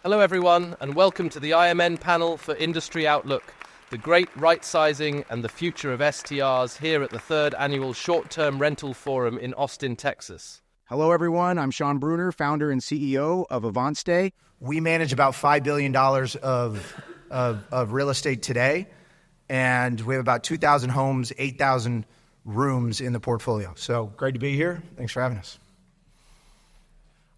Hello everyone, and welcome to the IMN panel for Industry Outlook, the great Rightsizing and the future of STRs here at the 3rd Annual Short-Term Rental Forum in Austin, Texas. Hello everyone, I'm Sean Breuner, founder and CEO of AvantStay. We manage about $5 billion of real estate today, and we have about 2,000 homes, 8,000 rooms in the portfolio. So great to be here. Thanks for having us.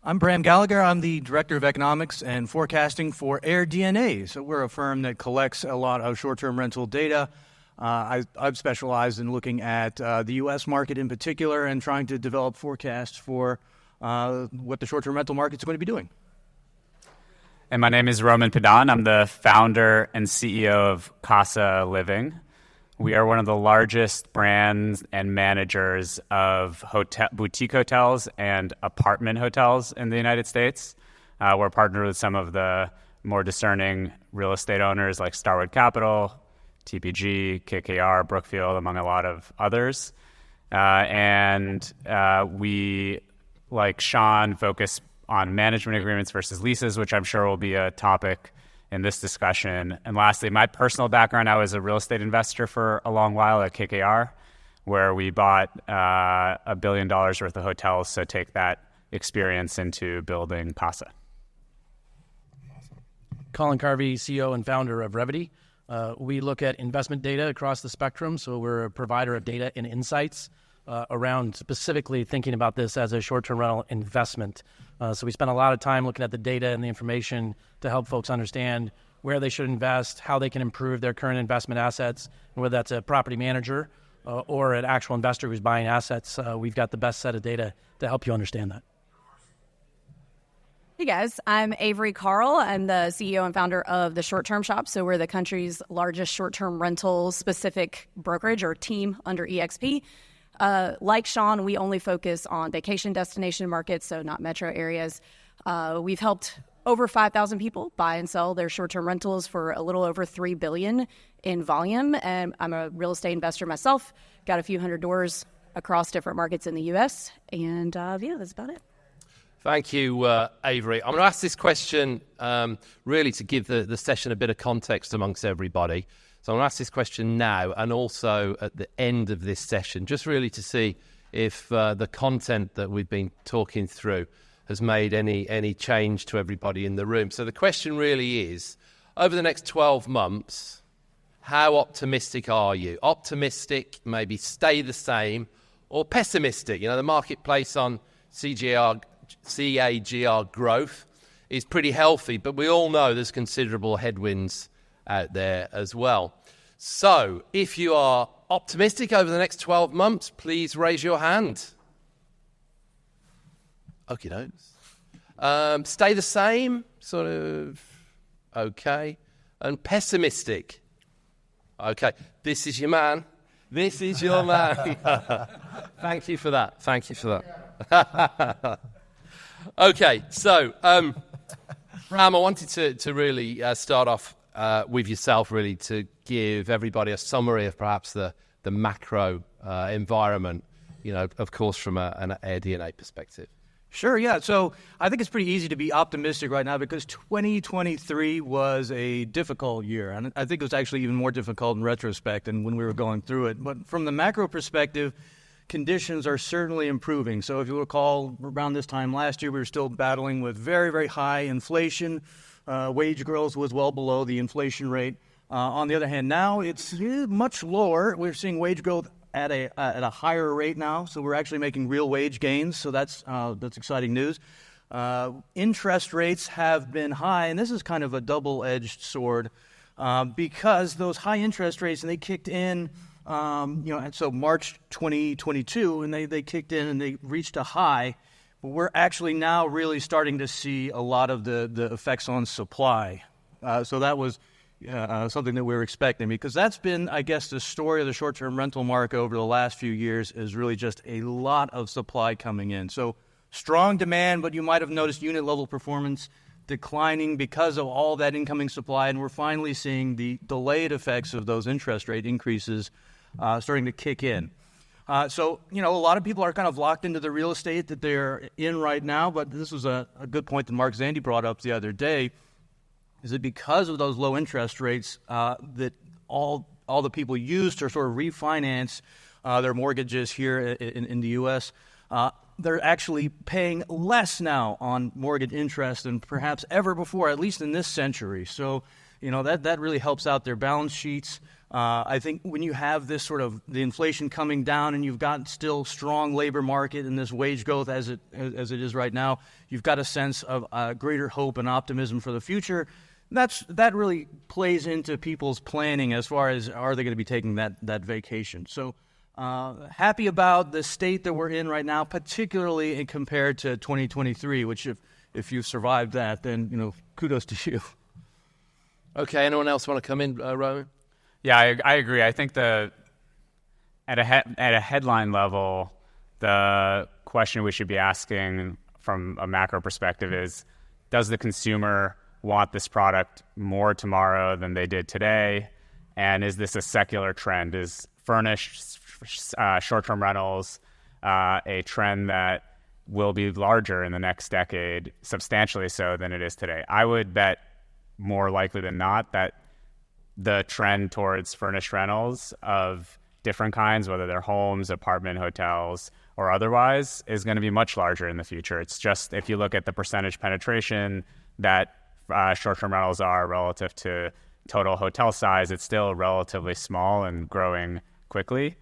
I'm Bram Gallagher. I'm the Director of Economics and Forecasting for AirDNA. So we're a firm that collects a lot of short-term rental data. I've specialized in looking at the U.S. market in particular and trying to develop forecasts for what the short-term rental market is going to be doing. And my name is Pedan. I'm the founder and CEO of Kasa Living. We are one of the largest brands and managers of boutique hotels and apartment hotels in the United States. We're partnered with some of the more discerning real estate owners like Starwood Capital, TPG, KKR, Brookfield, among a lot of others. We, like Sean, focus on management agreements versus leases, which I'm sure will be a topic in this discussion. And lastly, my personal background, I was a real estate investor for a long while at KKR, where we bought $1 billion worth of hotels, so take that experience into building Kasa. Colin, Carvey, CEO and founder of Revedy. We look at investment data across the spectrum, so we're a provider of data and insights around specifically thinking about this as a short-term rental investment. So we spend a lot of time looking at the data and the information to help folks understand where they should invest, how they can improve their current investment assets, and whether that's a property manager or an actual investor who's buying assets. We've got the best set of data to help you understand that. Hey guys, I'm Avery Carl. I'm the CEO and founder of the Short Term Shop. So we're the country's largest short-term rental specific brokerage or team under EXP. Like Sean, we only focus on vacation destination markets, so not metro areas. We've helped over 5,000 people buy and sell their short-term rentals for a little over $3 billion in volume. And I'm a real estate investor myself, got a few hundred doors across different markets in the U.S. And yeah, that's about it. Thank you, Avery. I'm going to ask this question really to give the session a bit of context amongst everybody. So I'm going to ask this question now and also at the end of this session, just really to see if the content that we've been talking through has made any change to everybody in the room. So the question really is, over the next 12 months, how optimistic are you? Optimistic, maybe stay the same, or pessimistic? You know, the marketplace on CAGR growth is pretty healthy, but we all know there's considerable headwinds out there as well. So if you are optimistic over the next 12 months, please raise your hand. Okie dokes. Stay the same, sort of, okay. And pessimistic. Okay, this is your man. This is your man. Thank you for that. Thank you for that. Okay, so, Bram, I wanted to really start off with yourself, really, to give everybody a summary of perhaps the macro environment, you know, of course, from an AirDNA perspective. Sure, yeah. So I think it's pretty easy to be optimistic right now because 2023 was a difficult year. And I think it was actually even more difficult in retrospect than when we were going through it. But from the macro perspective, conditions are certainly improving. So if you recall, around this time last year, we were still battling with very, very high inflation. Wage growth was well below the inflation rate. On the other hand, now it's much lower. We're seeing wage growth at a higher rate now, so we're actually making real wage gains. So that's exciting news. Interest rates have been high, and this is kind of a double-edged sword because those high interest rates, and they kicked in, so March 2022, and they kicked in and they reached a high. But we're actually now really starting to see a lot of the effects on supply. So that was something that we were expecting, because that's been, I guess, the story of the short-term rental market over the last few years is really just a lot of supply coming in. So strong demand, but you might have noticed unit-level performance declining because of all that incoming supply, and we're finally seeing the delayed effects of those interest rate increases starting to kick in. So, a lot of people are kind of locked into the real estate that they're in right now, but this was a good point that Mark Zandi brought up the other day. is that because of those low interest rates that all the people use to sort of refinance their mortgages here in the U.S., they're actually paying less now on mortgage interest than perhaps ever before, at least in this century. So, that really helps out their balance sheets. I think when you have this sort of the inflation coming down and you've got still strong labor market and this wage growth as it is right now, you've got a sense of greater hope and optimism for the future. That really plays into people's planning as far as are they going to be taking that vacation. So happy about the state that we're in right now, particularly compared to 2023, which if you've survived that, then kudos to you. Okay, anyone else want to come in, Roman? Yeah, I agree. I think at a headline level, the question we should be asking from a macro perspective is, does the consumer want this product more tomorrow than they did today? And is this a secular trend? Is furnished short-term rentals a trend that will be larger in the next decade, substantially so than it is today? I would bet more likely than not that the trend towards furnished rentals of different kinds, whether they're homes, apartment, hotels, or otherwise, is going to be much larger in the future. It's just, if you look at the percentage penetration that short-term rentals are relative to total hotel size, it's still relatively small and growing quickly.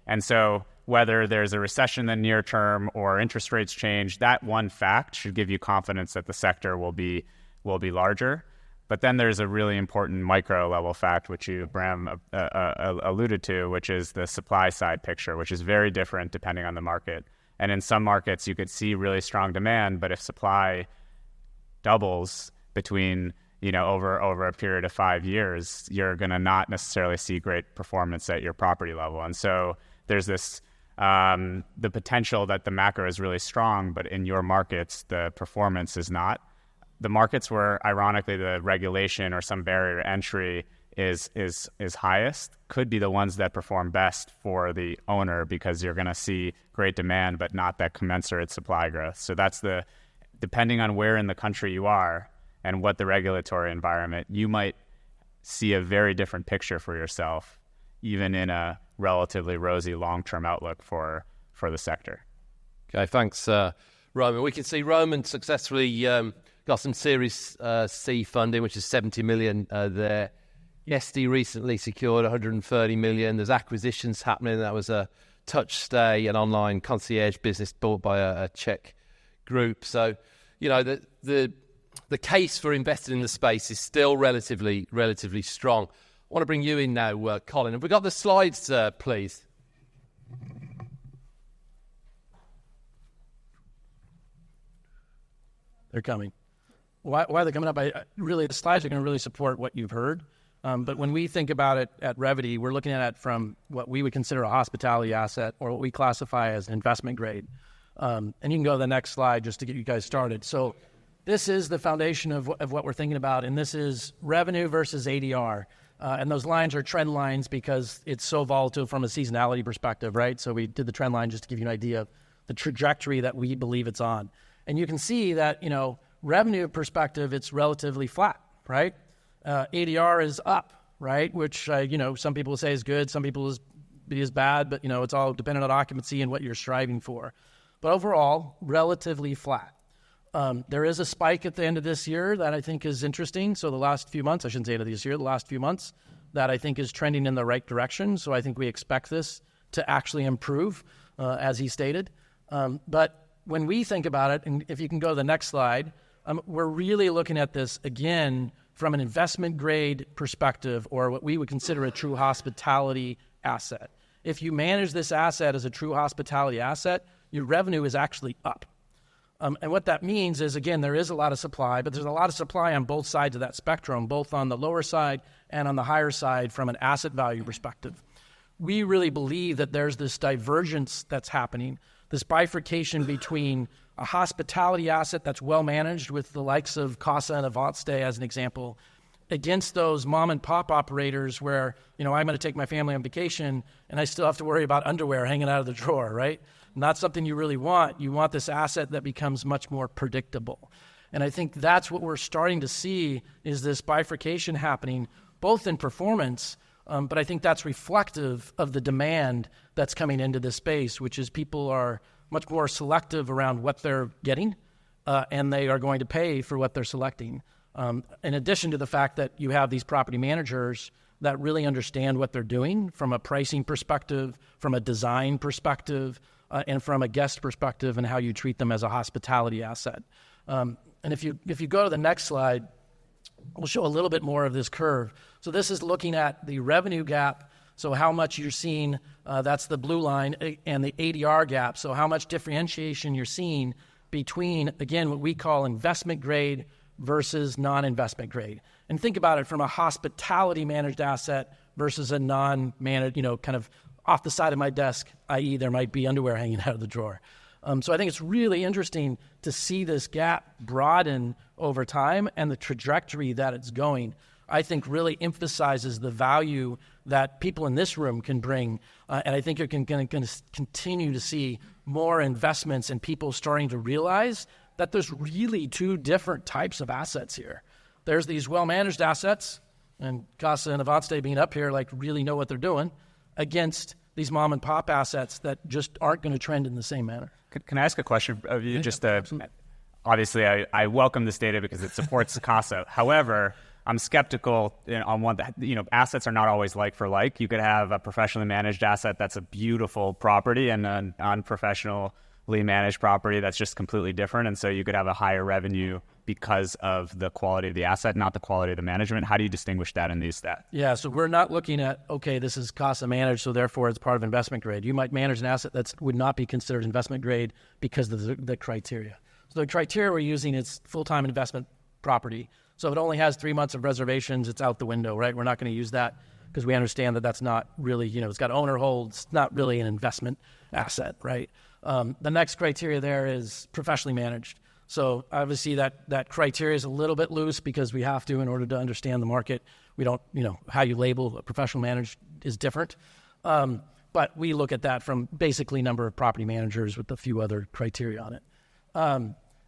And so whether there's a recession in the near term or interest rates change, that one fact should give you confidence that the sector will be larger. But then there's a really important micro level fact, which you, Bram, alluded to, which is the supply side picture, which is very different depending on the market. And in some markets, you could see really strong demand, but if supply doubles between, over a period of 5 years, you're going to not necessarily see great performance at your property level. And so there's this, the potential that the macro is really strong, but in your markets, the performance is not. The markets where, ironically, the regulation or some barrier to entry is highest could be the ones that perform best for the owner, because you're going to see great demand, but not that commensurate supply growth. So depending on where in the country you are and what the regulatory environment, you might see a very different picture for yourself, even in a relatively rosy long-term outlook for the sector. Okay, thanks, Roman. We can see Roman successfully got some Series C funding, which is 70 million there. Yesti recently secured 130 million. There's acquisitions happening. That was a TouchStay, an online concierge business bought by a Czech group. So, the case for investing in the space is still relatively strong. I want to bring you in now, Colin. Have we got the slides, please? They're coming. Why are they coming up? The slides are going to really support what you've heard. But when we think about it at Revedy, we're looking at it from what we would consider a hospitality asset, or what we classify as investment grade. And you can go to the next slide just to get you guys started. So this is the foundation of what we're thinking about, and this is revenue versus ADR. And those lines are trend lines because it's so volatile from a seasonality perspective, right? So we did the trend line just to give you an idea of the trajectory that we believe it's on. And you can see that, revenue perspective, it's relatively flat, right? ADR is up, right? Which, some people will say is good, some people is bad, but, it's all dependent on occupancy and what you're striving for. But overall, relatively flat. There is a spike at the end of this year that I think is interesting. So the last few months, I shouldn't say end of this year, the last few months, that I think is trending in the right direction. So I think we expect this to actually improve, as he stated. But when we think about it, and if you can go to the next slide, we're really looking at this, again, from an investment grade perspective, or what we would consider a true hospitality asset. If you manage this asset as a true hospitality asset, your revenue is actually up. And what that means is, again, there is a lot of supply, but there's a lot of supply on both sides of that spectrum, both on the lower side and on the higher side from an asset value perspective. We really believe that there's this divergence that's happening, this bifurcation between a hospitality asset that's well managed with the likes of Kasa and AvantStay as an example, against those mom and pop operators where, I'm going to take my family on vacation and I still have to worry about underwear hanging out of the drawer, right? Not something you really want. You want this asset that becomes much more predictable. And I think that's what we're starting to see is this bifurcation happening, both in performance, but I think that's reflective of the demand that's coming into this space, which is people are much more selective around what they're getting, and they are going to pay for what they're selecting. In addition to the fact that you have these property managers that really understand what they're doing from a pricing perspective, from a design perspective, and from a guest perspective, and how you treat them as a hospitality asset. And if you go to the next slide, we'll show a little bit more of this curve. So this is looking at the revenue gap, so how much you're seeing, that's the blue line, and the ADR gap, so how much differentiation you're seeing between, again, what we call investment grade versus non-investment grade. And think about it from a hospitality managed asset versus a non-managed, kind of off the side of my desk, i.e. there might be underwear hanging out of the drawer. So I think it's really interesting to see this gap broaden over time, and the trajectory that it's going, I think, really emphasizes the value that people in this room can bring. And I think you're going to continue to see more investments and people starting to realize that there's really two different types of assets here. There's these well-managed assets, and Kasa and AvantStay being up here really know what they're doing, against these mom-and-pop assets that just aren't going to trend in the same manner. Can I ask a question of you? Obviously, I welcome this data because it supports Kasa. However, I'm skeptical on one that, assets are not always like for like. You could have a professionally managed asset that's a beautiful property and a non-professionally managed property that's just completely different. And so you could have a higher revenue because of the quality of the asset, not the quality of the management. How do you distinguish that in these stats? Yeah, so we're not looking at, okay, this is Kasa managed, so therefore it's part of investment grade. You might manage an asset that would not be considered investment grade because of the criteria. So the criteria we're using is full-time investment property. So if it only has 3 months of reservations, it's out the window, right? We're not going to use that because we understand that that's not really, it's got owner holds, it's not really an investment asset, right? The next criteria there is professionally managed. So obviously that criteria is a little bit loose because we have to in order to understand the market. We don't, how you label a professional managed is different. But we look at that from basically number of property managers with a few other criteria on it.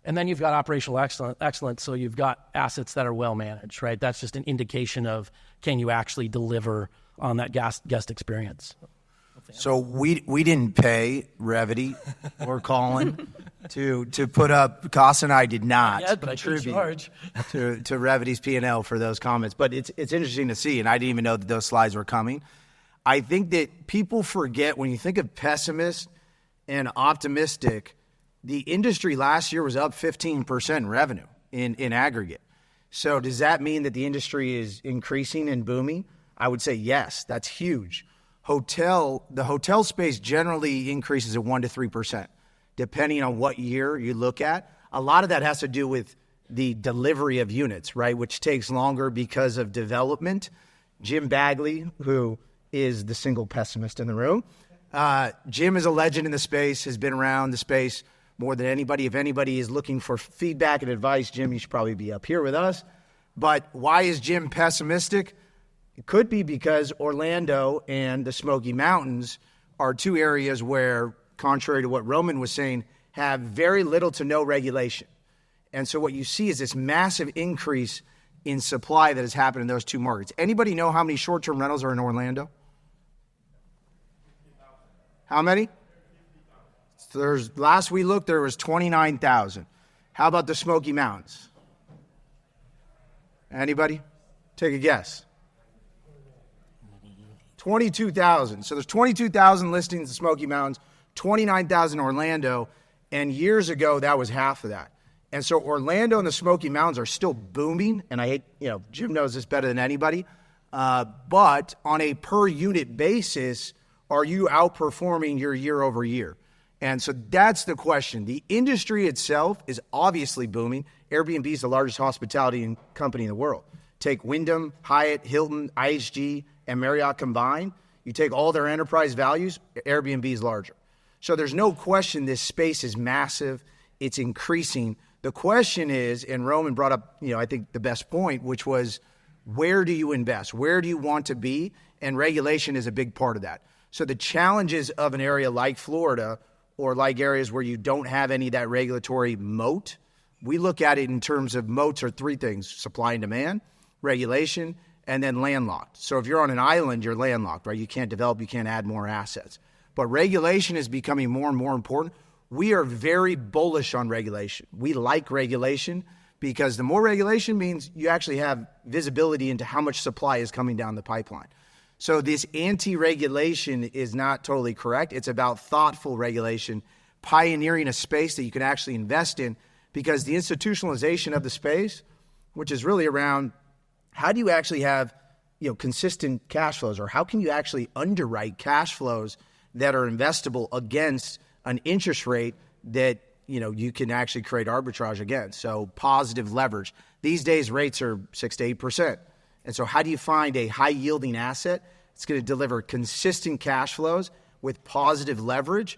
And then you've got operational excellence, so you've got assets that are well managed, right? That's just an indication of can you actually deliver on that guest experience. So we didn't pay Revedy or Colin to put up. Kasa and I did not contribute to Revedy's P&L for those comments. But it's interesting to see, and I didn't even know that those slides were coming. I think that people forget when you think of pessimist and optimistic, the industry last year was up 15% revenue in aggregate. So does that mean that the industry is increasing and booming? I would say yes, that's huge. The hotel space generally increases at 1% to 3%, depending on what year you look at. A lot of that has to do with the delivery of units, right, which takes longer because of development. Jim Bagley, who is the single pessimist in the room, Jim is a legend in the space, has been around the space more than anybody. If anybody is looking for feedback and advice, Jim, you should probably be up here with us. But why is Jim pessimistic? It could be because Orlando and the Smoky Mountains are two areas where, contrary to what Roman was saying, have very little to no regulation. And so what you see is this massive increase in supply that has happened in those two markets. Anybody know how many short-term rentals are in Orlando? How many? Last we looked, there was 29,000. How about the Smoky Mountains? Anybody? Take a guess. 22,000. So there's 22,000 listings in the Smoky Mountains, 29,000 in Orlando, and years ago that was half of that. And so Orlando and the Smoky Mountains are still booming, and I hate, Jim knows this better than anybody, but on a per unit basis, are you outperforming your year over year? And so that's the question. The industry itself is obviously booming. Airbnb is the largest hospitality company in the world. Take Wyndham, Hyatt, Hilton, IHG, and Marriott combined. You take all their enterprise values, Airbnb is larger. So there's no question this space is massive. It's increasing. The question is, and Roman brought up, I think the best point, which was, where do you invest? Where do you want to be? And regulation is a big part of that. So the challenges of an area like Florida, or like areas where you don't have any of that regulatory moat, We look at it in terms of moats are three things: supply and demand, regulation, and then landlocked. So if you're on an island, you're landlocked, right? You can't develop, you can't add more assets. But regulation is becoming more and more important. We are very bullish on regulation. We like regulation because the more regulation means you actually have visibility into how much supply is coming down the pipeline. So this anti-regulation is not totally correct. It's about thoughtful regulation, pioneering a space that you can actually invest in, because the institutionalization of the space, which is really around how do you actually have, consistent cash flows, or how can you actually underwrite cash flows that are investable against an interest rate that, you can actually create arbitrage against. So positive leverage. These days rates are 6 to 8%. And so how do you find a high yielding asset that's going to deliver consistent cash flows with positive leverage?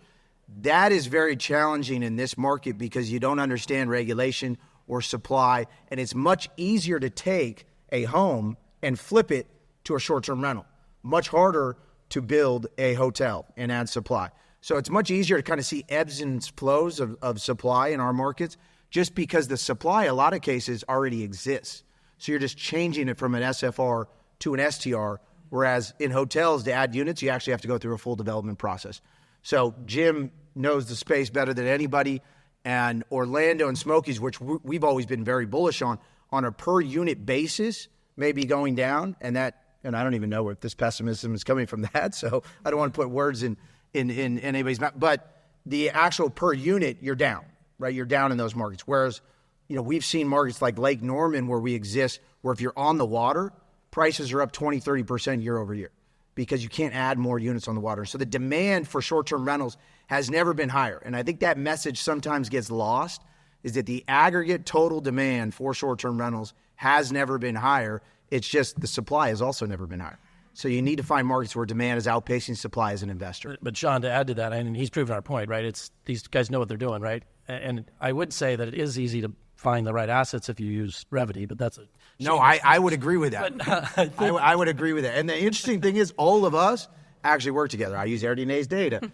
That is very challenging in this market because you don't understand regulation or supply, and it's much easier to take a home and flip it to a short-term rental. Much harder to build a hotel and add supply. So it's much easier to kind of see ebbs and flows of supply in our markets just because the supply, a lot of cases, already exists. So you're just changing it from an SFR to an STR, whereas in hotels, to add units, you actually have to go through a full development process. So Jim knows the space better than anybody, and Orlando and Smokies, which we've always been very bullish on a per unit basis, may be going down, and I don't even know if this pessimism is coming from that, so I don't want to put words in anybody's mouth, but the actual per unit, you're down, right? You're down in those markets, whereas we've seen markets like Lake Norman where we exist, where if you're on the water, prices are up 20, 30% year over year because you can't add more units on the water. So the demand for short-term rentals has never been higher. And I think that message sometimes gets lost, is that the aggregate total demand for short-term rentals has never been higher. It's just the supply has also never been higher. So you need to find markets where demand is outpacing supply as an investor. But Sean, to add to that, and he's proven our point, right? It's these guys know what they're doing, right? And I would say that it is easy to find the right assets if you use Revedy, but that's I would agree with that. I would agree with that. And the interesting thing is, all of us actually work together. I use AirDNA's data.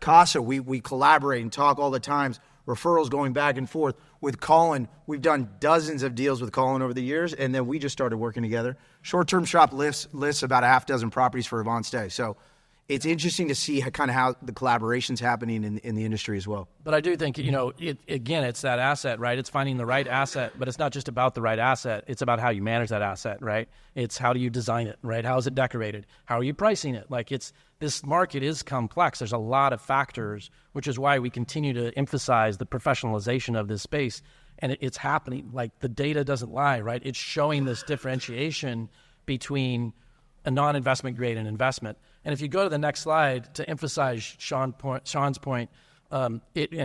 Kasa, we collaborate and talk all the time. Referrals going back and forth. With Colin, we've done dozens of deals with Colin over the years, and then we just started working together. Short-term shop lists about a half dozen properties for AvantStay. So it's interesting to see how the collaboration's happening in the industry as well. But I do think, again, it's that asset, right? It's finding the right asset, but it's not just about the right asset. It's about how you manage that asset, right? It's how do you design it, right? How is it decorated? How are you pricing it? This market is complex. There's a lot of factors, which is why we continue to emphasize the professionalization of this space. And it's happening. The data doesn't lie, right? It's showing this differentiation between a non-investment grade and investment. And if you go to the next slide to emphasize Sean's point and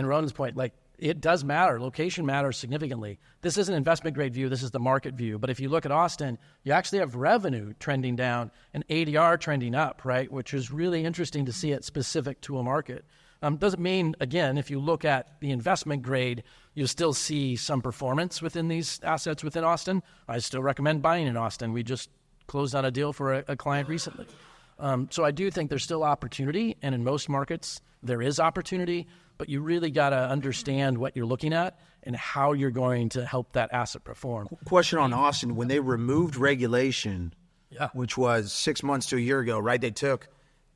Ronan's point, it does matter. Location matters significantly. This is an investment grade view. This is the market view. But if you look at Austin, you actually have revenue trending down and ADR trending up, right? Which is really interesting to see it specific to a market. Doesn't mean, again, if you look at the investment grade, you'll still see some performance within these assets within Austin. I still recommend buying in Austin. We just closed on a deal for a client recently. So I do think there's still opportunity, and in most markets there is opportunity, but you really got to understand what you're looking at and how you're going to help that asset perform. Question on Austin: when they removed regulation, which was 6 months to a year ago, right? They took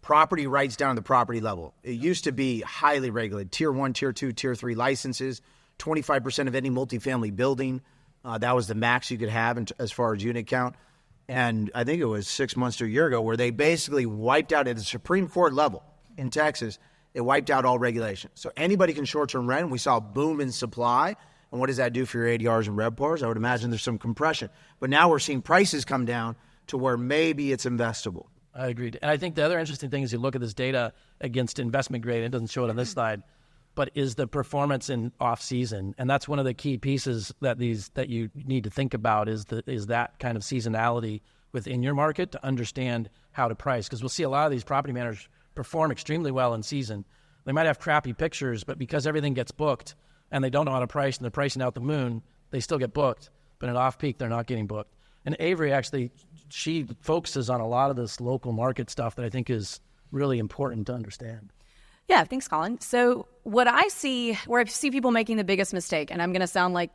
property rights down to the property level. It used to be highly regulated: tier 1, tier 2, tier 3 licenses, 25% of any multifamily building. That was the max you could have as far as unit count. And I think it was 6 months to a year ago where they basically wiped out at the Supreme Court level in Texas. It wiped out all regulation. So anybody can short-term rent. We saw a boom in supply. And what does that do for your ADRs and RevPARs? I would imagine there's some compression. But now we're seeing prices come down to where maybe it's investable. I agreed. And I think the other interesting thing is you look at this data against investment grade. It doesn't show it on this slide, but is the performance in off-season. And that's one of the key pieces that you need to think about is that kind of seasonality within your market to understand how to price. Because we'll see a lot of these property managers perform extremely well in season. They might have crappy pictures, but because everything gets booked and they don't know how to price and they're pricing out the moon, they still get booked. But at off-peak, they're not getting booked. And Avery actually, she focuses on a lot of this local market stuff that I think is really important to understand. Yeah, thanks, Colin. So what I see, where I see people making the biggest mistake, and I'm going to sound like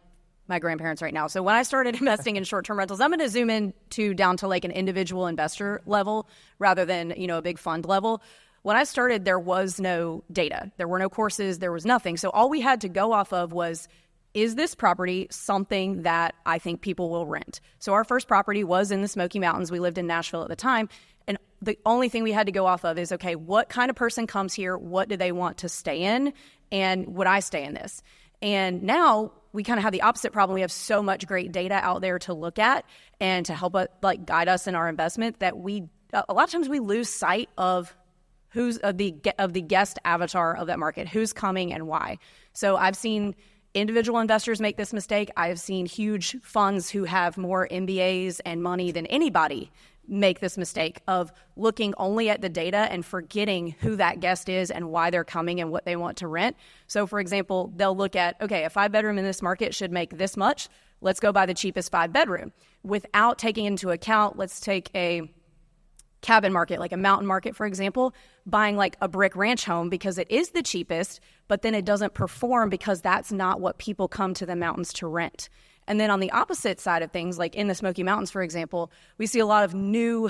my grandparents right now. So when I started investing in short-term rentals, I'm going to zoom in down to like an individual investor level rather than, a big fund level. When I started, there was no data. There were no courses. There was nothing. So all we had to go off of was, is this property something that I think people will rent? So our first property was in the Smoky Mountains. We lived in Nashville at the time. And the only thing we had to go off of is, okay, what kind of person comes here? What do they want to stay in? And would I stay in this? And now we kind of have the opposite problem. We have so much great data out there to look at and to help us, guide us in our investment that a lot of times we lose sight of who's the guest avatar of that market, who's coming and why. So I've seen individual investors make this mistake. I've seen huge funds who have more MBAs and money than anybody make this mistake of looking only at the data and forgetting who that guest is and why they're coming and what they want to rent. So for example, they'll look at, okay, a 5-bedroom in this market should make this much. Let's go buy the cheapest 5-bedroom without taking into account, let's take a cabin market, like a mountain market, for example, buying like a brick ranch home because it is the cheapest, but then it doesn't perform because that's not what people come to the mountains to rent. And then on the opposite side of things, like in the Smoky Mountains, for example, we see a lot of new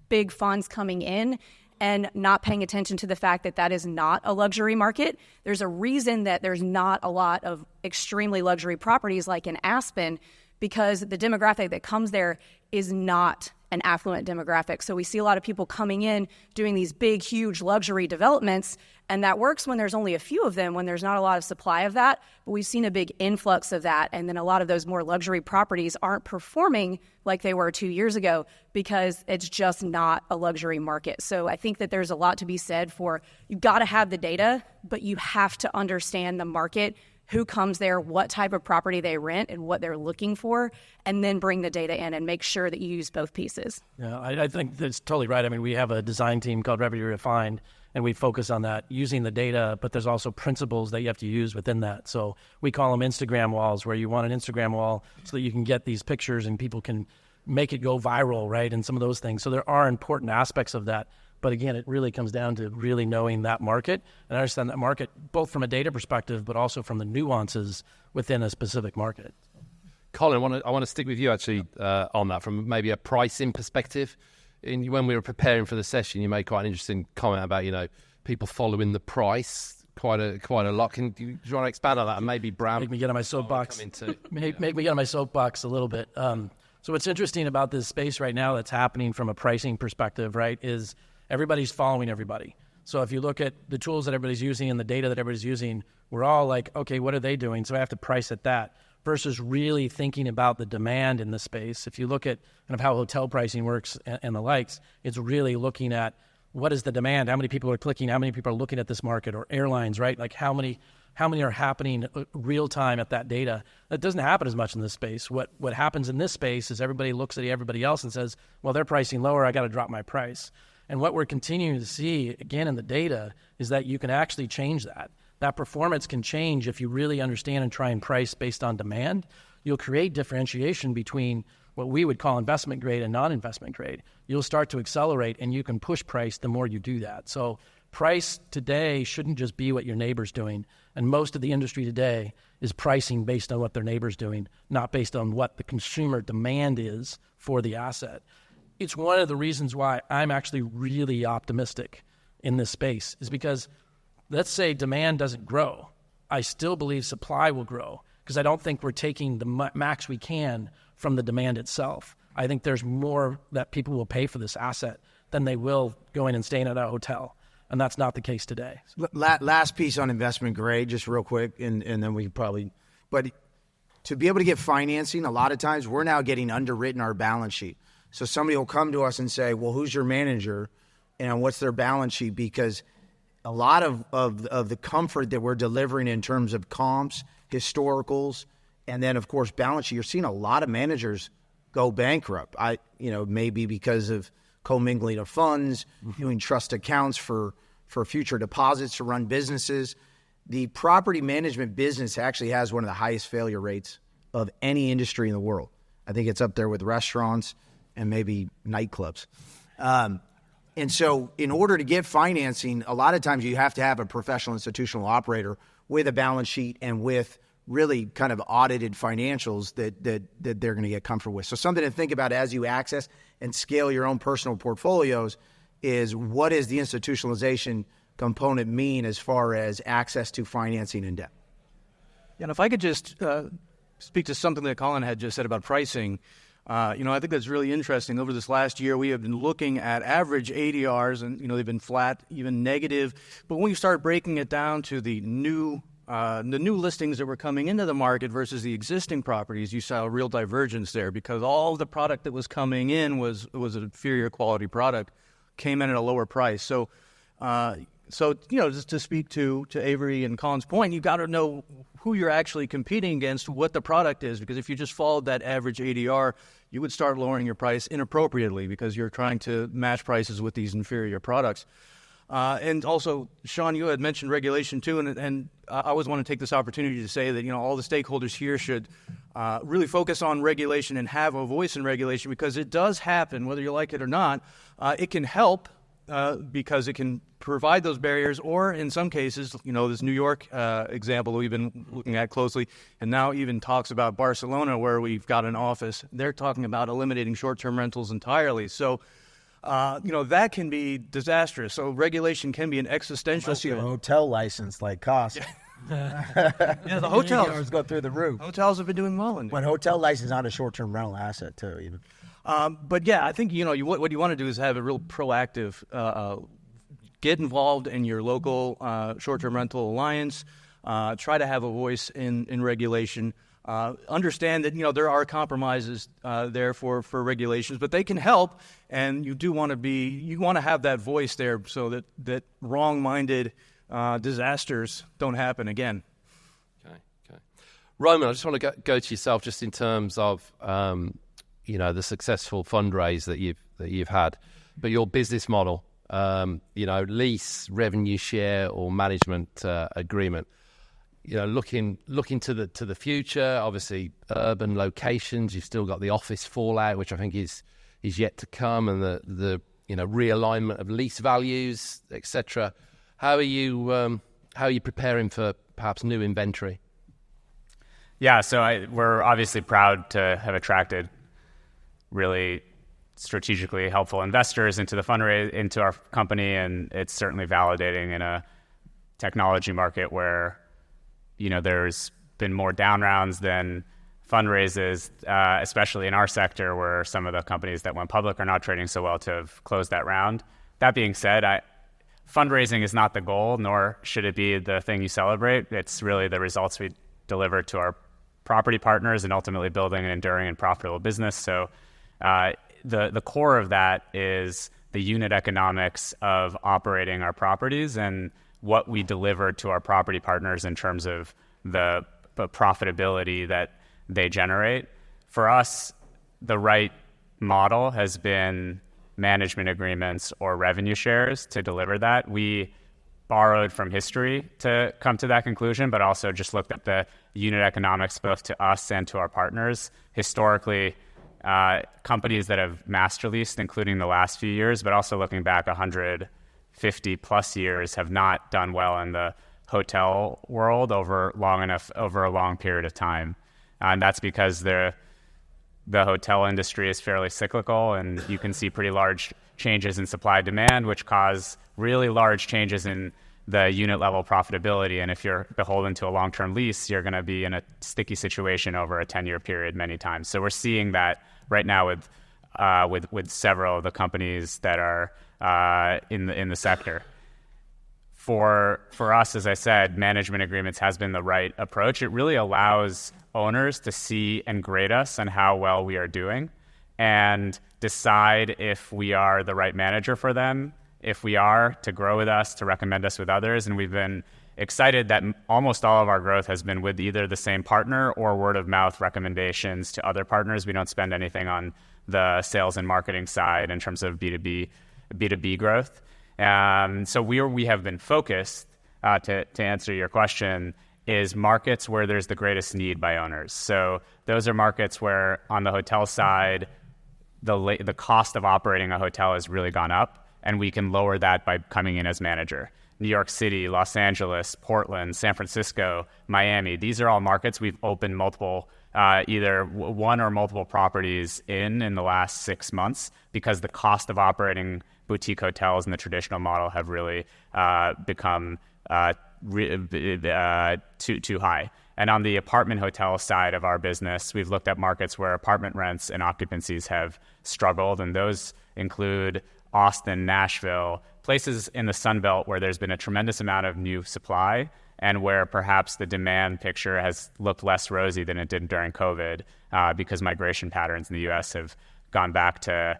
big funds coming in and not paying attention to the fact that that is not a luxury market. There's a reason that there's not a lot of extremely luxury properties like in Aspen, because the demographic that comes there is not an affluent demographic. So we see a lot of people coming in doing these big, huge luxury developments, and that works when there's only a few of them, when there's not a lot of supply of that. But we've seen a big influx of that, and then a lot of those more luxury properties aren't performing like they were 2 years ago because it's just not a luxury market. So I think that there's a lot to be said for, you've got to have the data, but you have to understand the market, who comes there, what type of property they rent, and what they're looking for, and then bring the data in and make sure that you use both pieces. Yeah, I think that's totally right. I mean, we have a design team called Revedy Refined, and we focus on that, using the data, but there's also principles that you have to use within that. So we call them Instagram walls, where you want an Instagram wall so that you can get these pictures and people can make it go viral, right, and some of those things. So there are important aspects of that. But again, it really comes down to really knowing that market and understand that market, both from a data perspective, but also from the nuances within a specific market. Colin, I want to stick with you actually on that from maybe a pricing perspective. When we were preparing for the session, you made quite an interesting comment about people following the price quite a lot. Do you want to expand on that? And maybe Bram, make me get on my soapbox. Make me get on my soapbox a little bit. So what's interesting about this space right now that's happening from a pricing perspective, right, is everybody's following everybody. So if you look at the tools that everybody's using and the data that everybody's using, we're all like, okay, what are they doing? So I have to price at that versus really thinking about the demand in the space. If you look at kind of how hotel pricing works and the likes, it's really looking at what is the demand, how many people are clicking, how many people are looking at this market, or airlines, right? Like how many are happening real time at that data? That doesn't happen as much in this space. What happens in this space is everybody looks at everybody else and says, well, they're pricing lower, I got to drop my price. And what we're continuing to see, again, in the data is that you can actually change that. That performance can change if you really understand and try and price based on demand. You'll create differentiation between what we would call investment grade and non-investment grade. You'll start to accelerate, and you can push price the more you do that. So price today shouldn't just be what your neighbor's doing. And most of the industry today is pricing based on what their neighbor's doing, not based on what the consumer demand is for the asset. It's one of the reasons why I'm actually really optimistic in this space, is because let's say demand doesn't grow. I still believe supply will grow because I don't think we're taking the max we can from the demand itself. I think there's more that people will pay for this asset than they will going and staying at a hotel. And that's not the case today. Last piece on investment grade, just real quick, and then we probably, but to be able to get financing, a lot of times we're now getting underwritten our balance sheet. So somebody will come to us and say, well, who's your manager and what's their balance sheet? Because a lot of the comfort that we're delivering in terms of comps, historicals, and then, of course, balance sheet, you're seeing a lot of managers go bankrupt. Maybe because of commingling of funds, doing trust accounts for future deposits to run businesses. The property management business actually has one of the highest failure rates of any industry in the world. I think it's up there with restaurants and maybe nightclubs. And so in order to get financing, a lot of times you have to have a professional institutional operator with a balance sheet and with really kind of audited financials that they're going to get comfortable with. So something to think about as you access and scale your own personal portfolios is, what does the institutionalization component mean as far as access to financing and debt? Yeah, and if I could just speak to something that Colin had just said about pricing, I think that's really interesting. Over this last year, we have been looking at average ADRs, and they've been flat, even negative. But when you start breaking it down to the new listings that were coming into the market versus the existing properties, you saw a real divergence there, because all of the product that was coming in was an inferior quality product, came in at a lower price. So just to speak to Avery and Colin's point, you got to know who you're actually competing against, what the product is, because if you just followed that average ADR, you would start lowering your price inappropriately because you're trying to match prices with these inferior products. And also, Sean, you had mentioned regulation too, and I always want to take this opportunity to say that all the stakeholders here should really focus on regulation and have a voice in regulation, because it does happen, whether you like it or not. It can help because it can provide those barriers, or in some cases, this New York example that we've been looking at closely, and now even talks about Barcelona, where we've got an office. They're talking about eliminating short-term rentals entirely. So that can be disastrous. So regulation can be an existential. Unless you have a hotel license like Kasa. Yeah, the hotels go through the roof. Hotels have been doing well in there. When hotel license is not a short-term rental asset too, even. But yeah, I think what you want to do is have a real proactive, get involved in your local short-term rental alliance. Try to have a voice in regulation. Understand that there are compromises there for regulations, but they can help, and you want to have that voice there so that wrong-minded disasters don't happen again. Okay. Roman, I just want to go to yourself just in terms of the successful fundraise that you've had, but your business model, lease, revenue share, or management agreement. Looking to the future, obviously urban locations, you've still got the office fallout, which I think is yet to come, and the realignment of lease values, etc. How are you preparing for perhaps new inventory? Yeah, so we're obviously proud to have attracted really strategically helpful investors into the fundraise, into our company, and it's certainly validating in a technology market where there's been more down rounds than fundraises, especially in our sector, where some of the companies that went public are not trading so well to have closed that round. That being said, fundraising is not the goal, nor should it be the thing you celebrate. It's really the results we deliver to our property partners and ultimately building an enduring and profitable business. So the core of that is the unit economics of operating our properties and what we deliver to our property partners in terms of the profitability that they generate. For us, the right model has been management agreements or revenue shares to deliver that. We borrowed from history to come to that conclusion, but also just looked at the unit economics both to us and to our partners. Historically, companies that have master leased, including the last few years, but also looking back 150 plus years, have not done well in the hotel world over a long period of time. And that's because the hotel industry is fairly cyclical, and you can see pretty large changes in supply demand, which cause really large changes in the unit level profitability. And if you're beholden to a long-term lease, you're going to be in a sticky situation over a 10-year period many times. So we're seeing that right now with several of the companies that are in the sector. For us, as I said, management agreements has been the right approach. It really allows owners to see and grade us on how well we are doing and decide if we are the right manager for them, if we are, to grow with us, to recommend us with others. And we've been excited that almost all of our growth has been with either the same partner or word of mouth recommendations to other partners. We don't spend anything on the sales and marketing side in terms of B2B growth. So we have been focused, to answer your question, is markets where there's the greatest need by owners. So those are markets where on the hotel side, the cost of operating a hotel has really gone up. and we can lower that by coming in as manager. New York City, Los Angeles, Portland, San Francisco, Miami. These are all markets we've opened multiple, either one or multiple properties in the last 6 months, because the cost of operating boutique hotels in the traditional model have really become too high. And on the apartment hotel side of our business, we've looked at markets where apartment rents and occupancies have struggled, and those include Austin, Nashville, places in the Sun Belt where there's been a tremendous amount of new supply and where perhaps the demand picture has looked less rosy than it did during COVID, because migration patterns in the U.S. have gone back to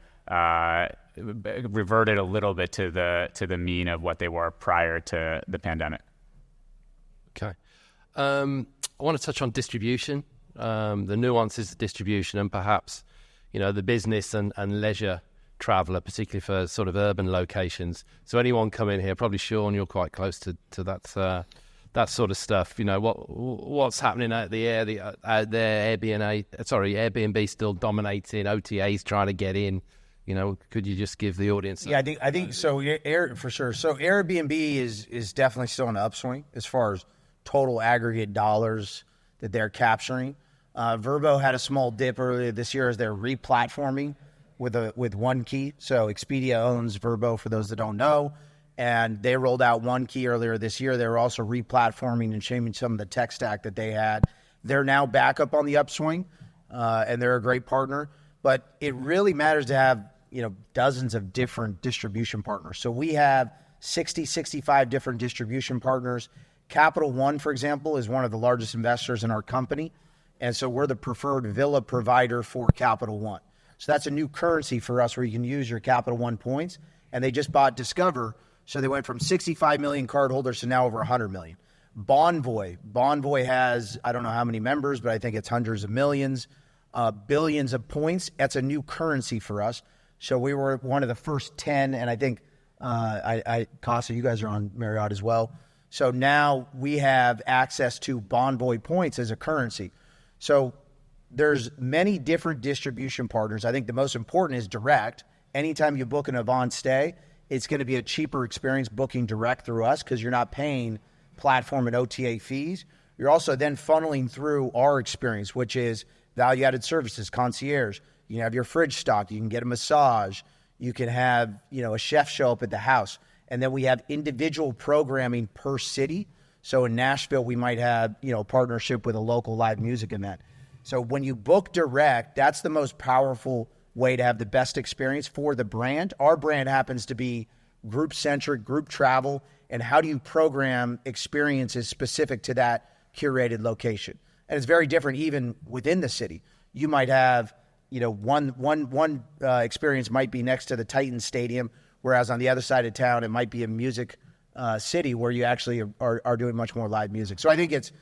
reverted a little bit to the mean of what they were prior to the pandemic. Okay. I want to touch on distribution, the nuances of distribution, and perhaps, the business and leisure traveller, particularly for sort of urban locations. So anyone coming here, probably Sean, you're quite close to that sort of stuff. What's happening out there? Airbnb still dominating, OTAs trying to get in. Could you just give the audience? Yeah, I think so. For sure. So Airbnb is definitely still on the upswing as far as total aggregate dollars that they're capturing. Vrbo had a small dip earlier this year as they're replatforming with One Key. So Expedia owns Vrbo, for those that don't know, and they rolled out One Key earlier this year. They were also replatforming and changing some of the tech stack that they had. They're now back up on the upswing, and they're a great partner. But it really matters to have dozens of different distribution partners. So we have 65 different distribution partners. Capital One, for example, is one of the largest investors in our company. And so we're the preferred villa provider for Capital One. So that's a new currency for us where you can use your Capital One points. And they just bought Discover. So they went from 65 million cardholders to now over 100 million. Bonvoy has, I don't know how many members, but I think it's hundreds of millions, billions of points. That's a new currency for us. So we were one of the first 10. And I think, Kasa, you guys are on Marriott as well. So now we have access to Bonvoy points as a currency. So there's many different distribution partners. I think the most important is direct. Anytime you book an AvantStay, it's going to be a cheaper experience booking direct through us because you're not paying platform and OTA fees. You're also then funneling through our experience, which is value-added services, concierge. You can have your fridge stocked. You can get a massage. You can have a chef show up at the house. And then we have individual programming per city. So in Nashville, we might have partnership with a local live music event. So when you book direct, that's the most powerful way to have the best experience for the brand. Our brand happens to be group-centric, group travel, and how do you program experiences specific to that curated location? And it's very different even within the city. You might have, one experience might be next to the Titans Stadium, whereas on the other side of town, it might be a music city where you actually are doing much more live music. So I think it's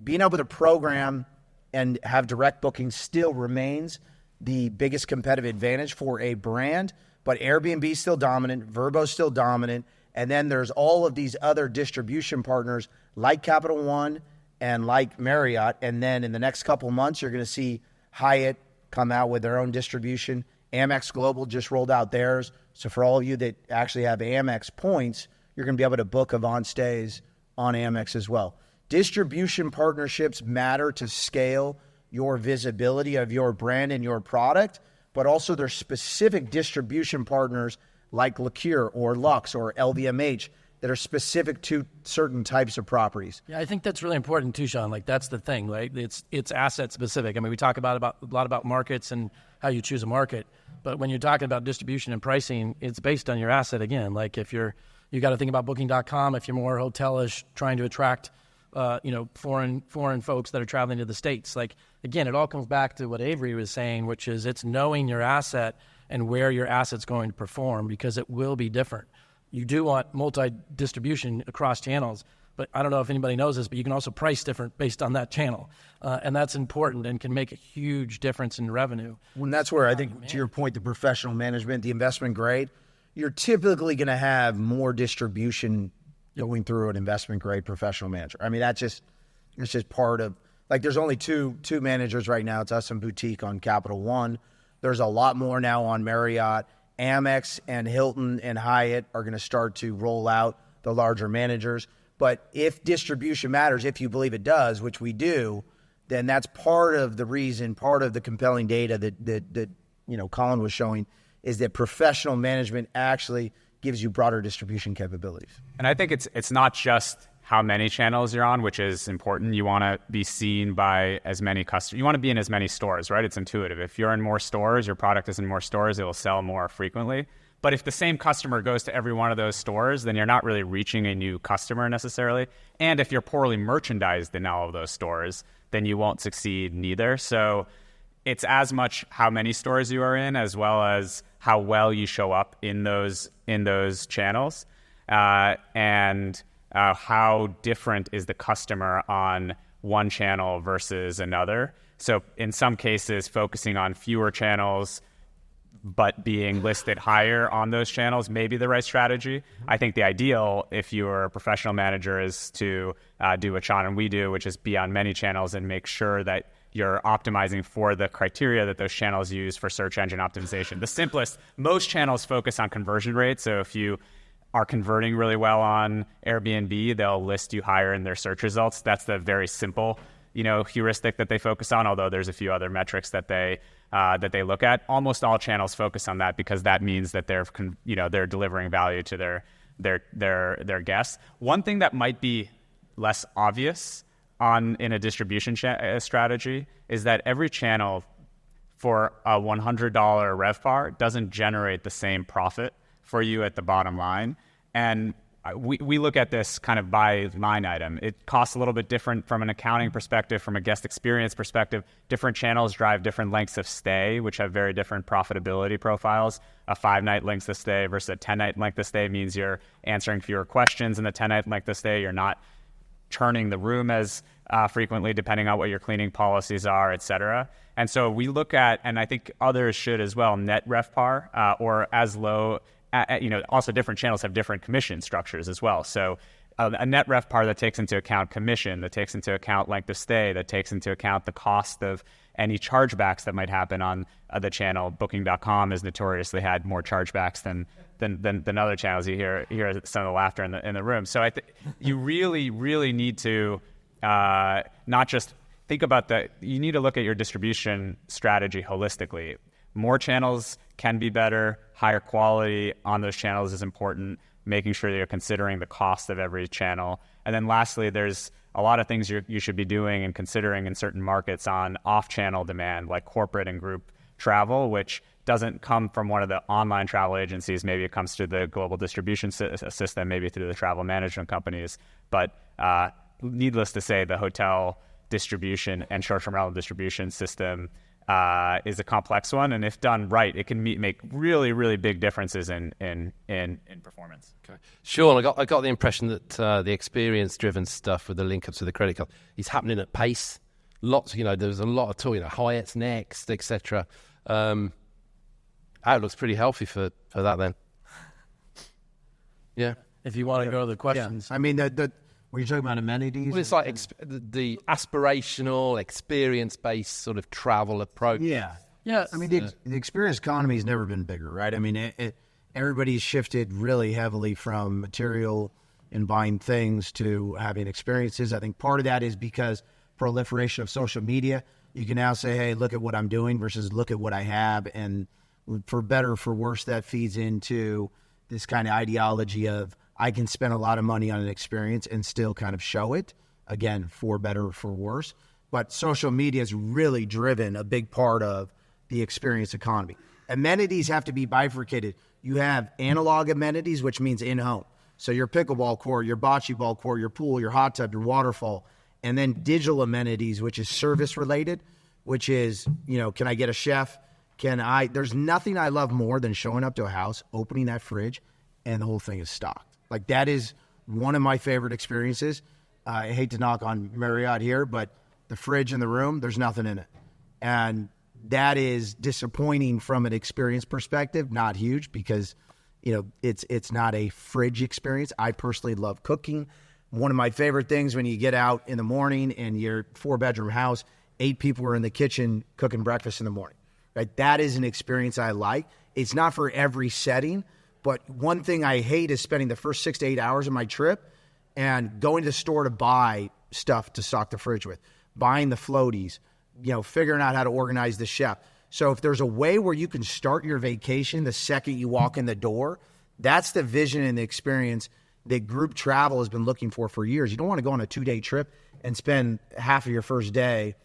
being able to program and have direct booking still remains the biggest competitive advantage for a brand, but Airbnb is still dominant, Vrbo is still dominant, and then there's all of these other distribution partners like Capital One and like Marriott, and then in the next couple of months, you're going to see Hyatt come out with their own distribution. Amex Global just rolled out theirs, so for all of you that actually have Amex points, you're going to be able to book AvantStays on Amex as well. Distribution partnerships matter to scale your visibility of your brand and your product, but also there's specific distribution partners like Liqueur or Lux or LVMH that are specific to certain types of properties. Yeah, I think that's really important too, Sean. Like that's the thing, right? It's asset specific. I mean, we talk about a lot about markets and how you choose a market, but when you're talking about distribution and pricing, it's based on your asset again. Like if you got to think about Booking.com if you're more hotelish, trying to attract foreign folks that are traveling to the States. Like, again, it all comes back to what Avery was saying, which is it's knowing your asset and where your asset's going to perform because it will be different. You do want multi-distribution across channels, but I don't know if anybody knows this, but you can also price different based on that channel. And that's important and can make a huge difference in revenue. Well, that's where I think, to your point, the professional management, the investment grade, you're typically going to have more distribution going through an investment grade professional manager. I mean, it's just part of, like, there's only two managers right now. It's us and Boutique on Capital One. There's a lot more now on Marriott Amex and Hilton and Hyatt are going to start to roll out the larger managers. But if distribution matters, if you believe it does, which we do, then that's part of the reason, part of the compelling data that Colin was showing, is that professional management actually gives you broader distribution capabilities. And I think it's not just how many channels you're on, which is important. You want to be seen by as many customers. You want to be in as many stores, right? It's intuitive. If you're in more stores, your product is in more stores, it will sell more frequently. But if the same customer goes to every one of those stores, then you're not really reaching a new customer necessarily. And if you're poorly merchandised in all of those stores, then you won't succeed neither. So it's as much how many stores you are in as well as how well you show up in those channels, and how different is the customer on one channel versus another. So in some cases, focusing on fewer channels but being listed higher on those channels may be the right strategy. I think the ideal, if you're a professional manager, is to do what Sean and we do, which is be on many channels and make sure that you're optimizing for the criteria that those channels use for search engine optimization. The simplest, most channels focus on conversion rate. So if you are converting really well on Airbnb, they'll list you higher in their search results. That's the very simple, heuristic that they focus on, although there's a few other metrics that they look at. Almost all channels focus on that because that means that they're delivering value to their guests. One thing that might be less obvious in a distribution strategy is that every channel for a $100 RevPAR doesn't generate the same profit for you at the bottom line. And we look at this kind of by line item. It costs a little bit different from an accounting perspective, from a guest experience perspective. Different channels drive different lengths of stay, which have very different profitability profiles. A 5-night length of stay versus a 10-night length of stay means you're answering fewer questions in the 10-night length of stay. You're not churning the room as frequently, depending on what your cleaning policies are, et cetera. And so we look at, and I think others should as well, net RevPAR or as low. Also different channels have different commission structures as well. So a net RevPAR that takes into account commission, that takes into account length of stay, that takes into account the cost of any chargebacks that might happen on the channel. Booking.com has notoriously had more chargebacks than other channels. You hear some of the laughter in the room. So you really, really need to not just think about you need to look at your distribution strategy holistically. More channels can be better. Higher quality on those channels is important. Making sure that you're considering the cost of every channel. And then lastly, there's a lot of things you should be doing and considering in certain markets on off-channel demand, like corporate and group travel, which doesn't come from one of the online travel agencies. Maybe it comes through the global distribution system, maybe through the travel management companies. But needless to say, the hotel distribution and short-term rental distribution system is a complex one, and if done right, it can make really, really big differences in performance. Okay, Sean, I got the impression that the experience-driven stuff with the link up to the credit card is happening at pace. Lots, there's a lot of talk. Hyatt's next, etc. Outlook's pretty healthy for that then. Yeah. If you want to go to the questions, I mean were you talking about amenities? Well, it's like the aspirational, experience-based sort of travel approach. Yeah. Yeah. I mean, the experience economy has never been bigger, right? I mean, everybody's shifted really heavily from material and buying things to having experiences. I think part of that is because proliferation of social media. You can now say, hey, look at what I'm doing versus look at what I have. And for better or for worse, that feeds into this kind of ideology of I can spend a lot of money on an experience and still kind of show it, again, for better or for worse. But social media has really driven a big part of the experience economy. Amenities have to be bifurcated. You have analog amenities, which means in-home. So your pickleball court, your bocce ball court, your pool, your hot tub, your waterfall. And then digital amenities, which is service-related, which is, can I get a chef? There's nothing I love more than showing up to a house, opening that fridge, and the whole thing is stocked. Like, that is one of my favorite experiences. I hate to knock on Marriott here, but the fridge in the room, there's nothing in it. And that is disappointing from an experience perspective, not huge because, it's not a fridge experience. I personally love cooking. One of my favorite things when you get out in the morning and your 4-bedroom house, 8 people are in the kitchen cooking breakfast in the morning, right? That is an experience I like. It's not for every setting, but one thing I hate is spending the first 6 to 8 hours of my trip and going to the store to buy stuff to stock the fridge with, buying the floaties, figuring out how to organize the chef. So if there's a way where you can start your vacation the second you walk in the door, that's the vision and the experience that group travel has been looking for years. You don't want to go on a 2-day trip and spend half of your first day,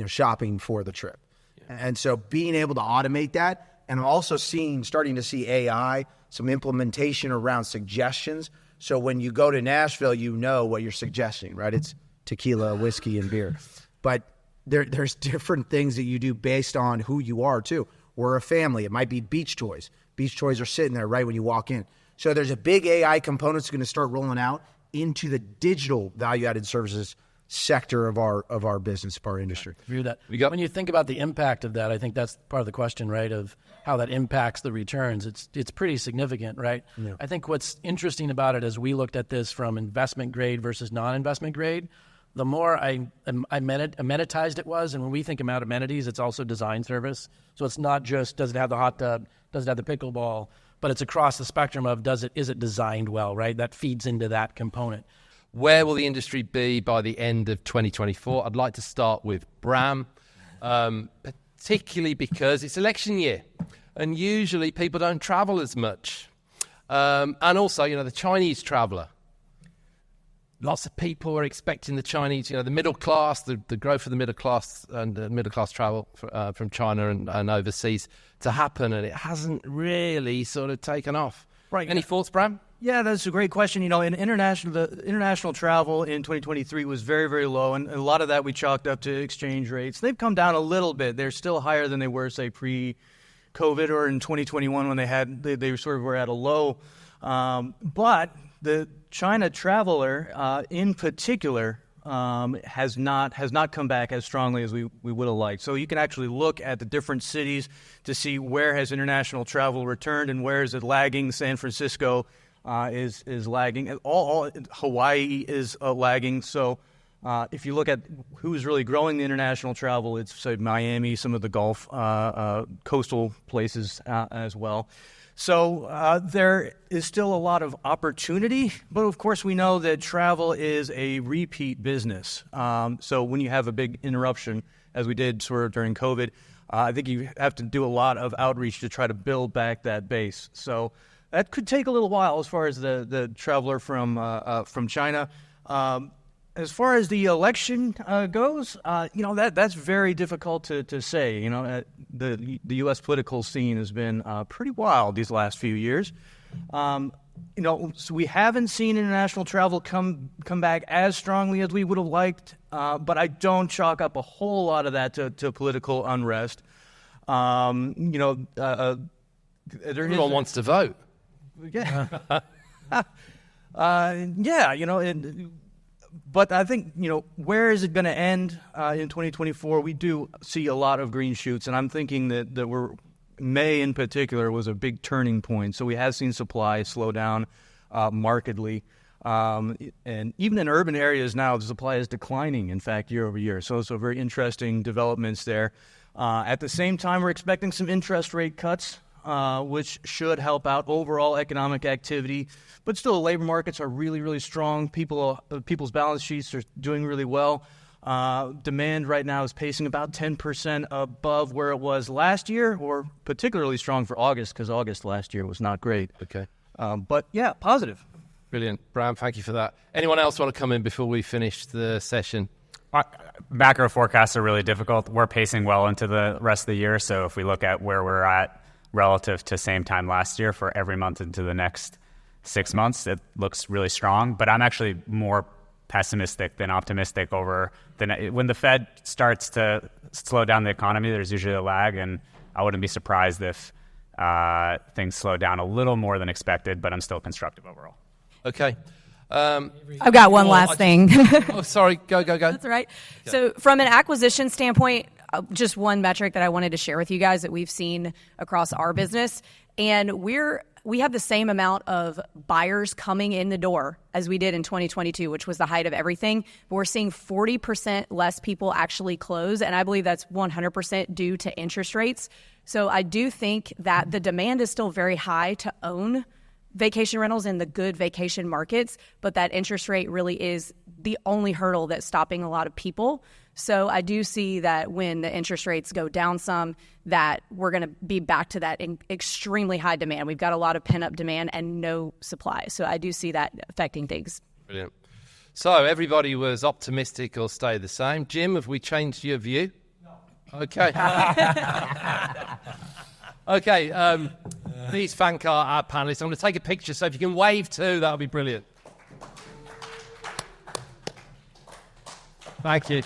shopping for the trip. Yeah. And so being able to automate that, and I'm also starting to see AI, some implementation around suggestions. So when you go to Nashville, you know what you're suggesting, right? It's tequila, whiskey, and beer. But there's different things that you do based on who you are, too. We're a family. It might be beach toys. Beach toys are sitting there right when you walk in. So there's a big AI component that's going to start rolling out into the digital value-added services sector of our business, of our industry. Agree with that. When you think about the impact of that, I think that's part of the question, right, of how that impacts the returns. It's pretty significant, right? Yeah. I think what's interesting about it as we looked at this from investment grade versus non-investment grade, the more amenitized it was, and when we think about amenities, it's also design service. So it's not just does it have the hot tub, does it have the pickleball, but it's across the spectrum of is it designed well, right? That feeds into that component. Where will the industry be by the end of 2024? I'd like to start with Bram, particularly because it's election year, and usually people don't travel as much. And also, the Chinese traveller. Lots of people are expecting the Chinese, the middle class, the growth of the middle class and middle class travel from China and overseas to happen, and it hasn't really sort of taken off. Right. Any thoughts, Bram? Yeah, that's a great question. The international travel in 2023 was very, very low, and a lot of that we chalked up to exchange rates. They've come down a little bit. They're still higher than they were, say, pre-COVID or in 2021 when they sort of were at a low. But the China traveler, in particular, has not come back as strongly as we would have liked. So you can actually look at the different cities to see where has international travel returned and where is it lagging. San Francisco is lagging. All Hawaii is lagging. So if you look at who's really growing the international travel, it's say Miami, some of the Gulf coastal places as well. So there is still a lot of opportunity, but of course we know that travel is a repeat business. So when you have a big interruption, as we did sort of during COVID, I think you have to do a lot of outreach to try to build back that base. So that could take a little while as far as the traveler from China. As far as the election goes, that's very difficult to say. The U.S. political scene has been pretty wild these last few years. So we haven't seen international travel come back as strongly as we would have liked, but I don't chalk up a whole lot of that to political unrest. Everyone wants to vote. Yeah. But I think, where is it going to end in 2024? We do see a lot of green shoots, and I'm thinking that May in particular was a big turning point. So we have seen supply slow down markedly. And even in urban areas now, the supply is declining, in fact, year over year. So very interesting developments there. At the same time, we're expecting some interest rate cuts, which should help out overall economic activity. But still, the labor markets are really, really strong. People's balance sheets are doing really well. Demand right now is pacing about 10% above where it was last year, or particularly strong for August, because August last year was not great. Okay. But yeah, positive. Brilliant. Bram, thank you for that. Anyone else want to come in before we finish the session? Macro forecasts are really difficult. We're pacing well into the rest of the year, so if we look at where we're at relative to same time last year for every month into the next 6 months, it looks really strong. But I'm actually more pessimistic than optimistic when the Fed starts to slow down the economy, there's usually a lag, and I wouldn't be surprised if things slow down a little more than expected, but I'm still constructive overall. Okay. I've got one last thing. Oh, sorry. Go. That's all right. So from an acquisition standpoint, just one metric that I wanted to share with you guys that we've seen across our business. And we have the same amount of buyers coming in the door as we did in 2022, which was the height of everything. But we're seeing 40% less people actually close. And I believe that's 100% due to interest rates. So I do think that the demand is still very high to own vacation rentals in the good vacation markets, but that interest rate really is the only hurdle that's stopping a lot of people. So I do see that when the interest rates go down some, that we're going to be back to that extremely high demand. We've got a lot of pent-up demand and no supply. So I do see that affecting things. Brilliant. So everybody was optimistic or stay the same. Jim, have we changed your view? No. Okay. Okay, please thank our panelists. I'm going to take a picture, so if you can wave too, that'll be brilliant. Thank you.